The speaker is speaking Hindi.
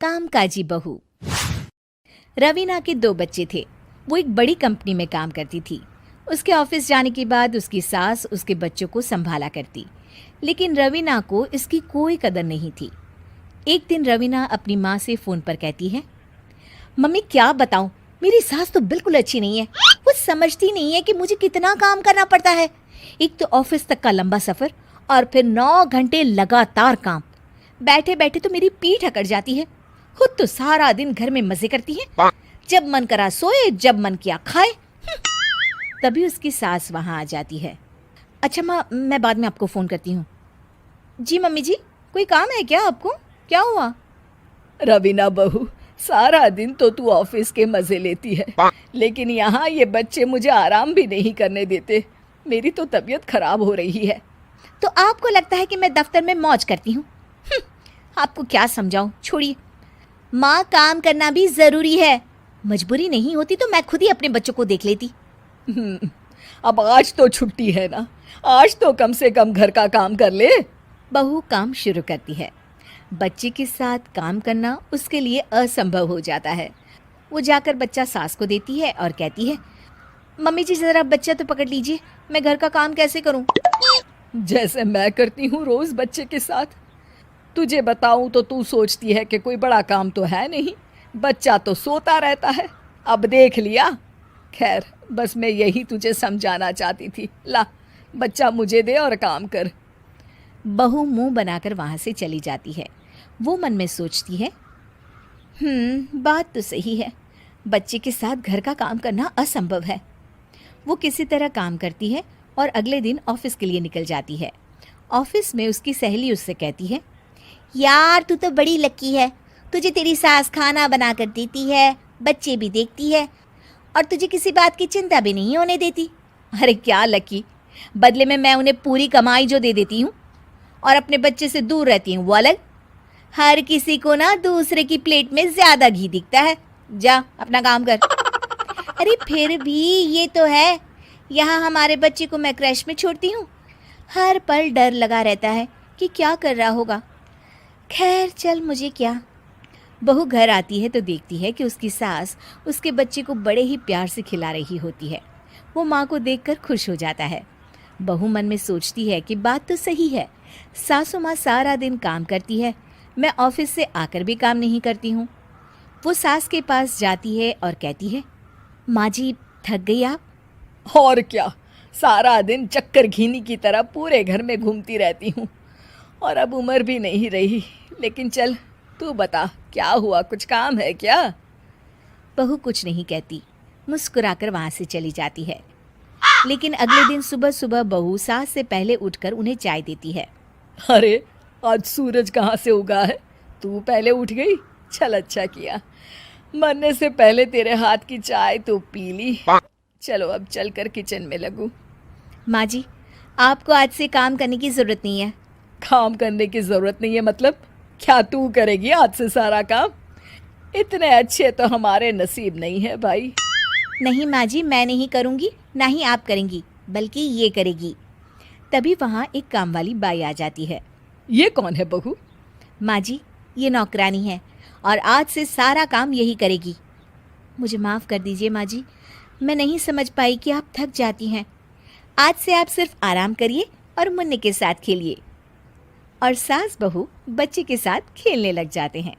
कामकाजी बहू। रवीना के 2 बच्चे थे। वो एक बड़ी कंपनी में काम करती थी। उसके ऑफिस जाने के बाद उसकी सास उसके बच्चों को संभाला करती, लेकिन रवीना को इसकी कोई कदर नहीं थी। एक दिन रवीना अपनी माँ से फ़ोन पर कहती है, मम्मी क्या बताऊं, मेरी सास तो बिल्कुल अच्छी नहीं है। वो समझती नहीं है कि मुझे कितना काम करना पड़ता है। एक तो ऑफिस तक का लंबा सफ़र और फिर 9 घंटे लगातार काम। बैठे बैठे तो मेरी पीठ अकड़ जाती है। खुद तो सारा दिन घर में मजे करती है, जब मन करा सोए, जब मन किया खाए। तभी उसकी सास वहां आ जाती है। अच्छा माँ, मैं बाद में आपको फ़ोन करती हूँ। जी मम्मी जी, कोई काम है क्या आपको? क्या हुआ? रवीना बहू, सारा दिन तो तू ऑफिस के मजे लेती है, लेकिन यहाँ ये बच्चे मुझे आराम भी नहीं करने देते। मेरी तो तबीयत खराब हो रही है। तो आपको लगता है कि मैं दफ्तर में मौज करती हूँ? आपको क्या समझाऊं, छोड़िए। माँ, काम करना भी ज़रूरी है। मजबूरी नहीं होती तो मैं खुद ही अपने बच्चों को देख लेती। अब आज तो छुट्टी है ना, आज तो कम से कम घर का काम कर ले। बहू काम शुरू करती है। बच्चे के साथ काम करना उसके लिए असंभव हो जाता है। वो जाकर बच्चा सास को देती है और कहती है, मम्मी जी ज़रा बच्चा तो पकड़ लीजिए, मैं घर का काम कैसे करूं? जैसे मैं करती हूँ रोज बच्चे के साथ। तुझे बताऊं तो तू सोचती है कि कोई बड़ा काम तो है नहीं, बच्चा तो सोता रहता है। अब देख लिया। खैर, बस मैं यही तुझे समझाना चाहती थी। ला, बच्चा मुझे दे और काम कर। बहू मुंह बनाकर वहां से चली जाती है। वो मन में सोचती है, बात तो सही है, बच्चे के साथ घर का काम करना असंभव है। वो किसी तरह काम करती है और अगले दिन ऑफिस के लिए निकल जाती है। ऑफिस में उसकी सहेली उससे कहती है, यार तू तो बड़ी लकी है, तुझे तेरी सास खाना बना कर देती है, बच्चे भी देखती है और तुझे किसी बात की चिंता भी नहीं होने देती। अरे क्या लकी, बदले में मैं उन्हें पूरी कमाई जो दे देती हूँ और अपने बच्चे से दूर रहती हूँ वो अलग। हर किसी को ना दूसरे की प्लेट में ज़्यादा घी दिखता है। जा अपना काम कर। अरे फिर भी ये तो है, यहाँ हमारे बच्चे को मैं क्रैश में छोड़ती हूँ, हर पल डर लगा रहता है कि क्या कर रहा होगा। खैर चल, मुझे क्या। बहू घर आती है तो देखती है कि उसकी सास उसके बच्चे को बड़े ही प्यार से खिला रही होती है। वो माँ को देखकर खुश हो जाता है। बहू मन में सोचती है कि बात तो सही है, सासू माँ सारा दिन काम करती है, मैं ऑफिस से आकर भी काम नहीं करती हूँ। वो सास के पास जाती है और कहती है, माँ जी थक गई आप? और क्या, सारा दिन चक्कर घीनी की तरह पूरे घर में घूमती रहती हूँ और अब उम्र भी नहीं रही। लेकिन चल तू बता, क्या हुआ, कुछ काम है क्या? बहू कुछ नहीं कहती, मुस्कुराकर वहाँ से चली जाती है। लेकिन अगले दिन सुबह सुबह बहू सास से पहले उठकर उन्हें चाय देती है। अरे, आज सूरज कहाँ से उगा है? तू पहले उठ गई, चल अच्छा किया। मरने से पहले तेरे हाथ की चाय तो पी ली। चलो अब चलकर किचन में लगूं। माँ जी, आपको आज से काम करने की ज़रूरत नहीं है। काम करने की ज़रूरत नहीं है मतलब? क्या तू करेगी आज से सारा काम? इतने अच्छे तो हमारे नसीब नहीं है भाई। नहीं माँ जी, मैं नहीं करूँगी, ना ही आप करेंगी, बल्कि ये करेगी। तभी वहाँ एक काम वाली बाई आ जाती है। ये कौन है बहू? माँ जी, ये नौकरानी है और आज से सारा काम यही करेगी। मुझे माफ़ कर दीजिए माँ जी, मैं नहीं समझ पाई कि आप थक जाती हैं। आज से आप सिर्फ आराम करिए और मुन्ने के साथ खेलिए। और सास बहू बच्चे के साथ खेलने लग जाते हैं।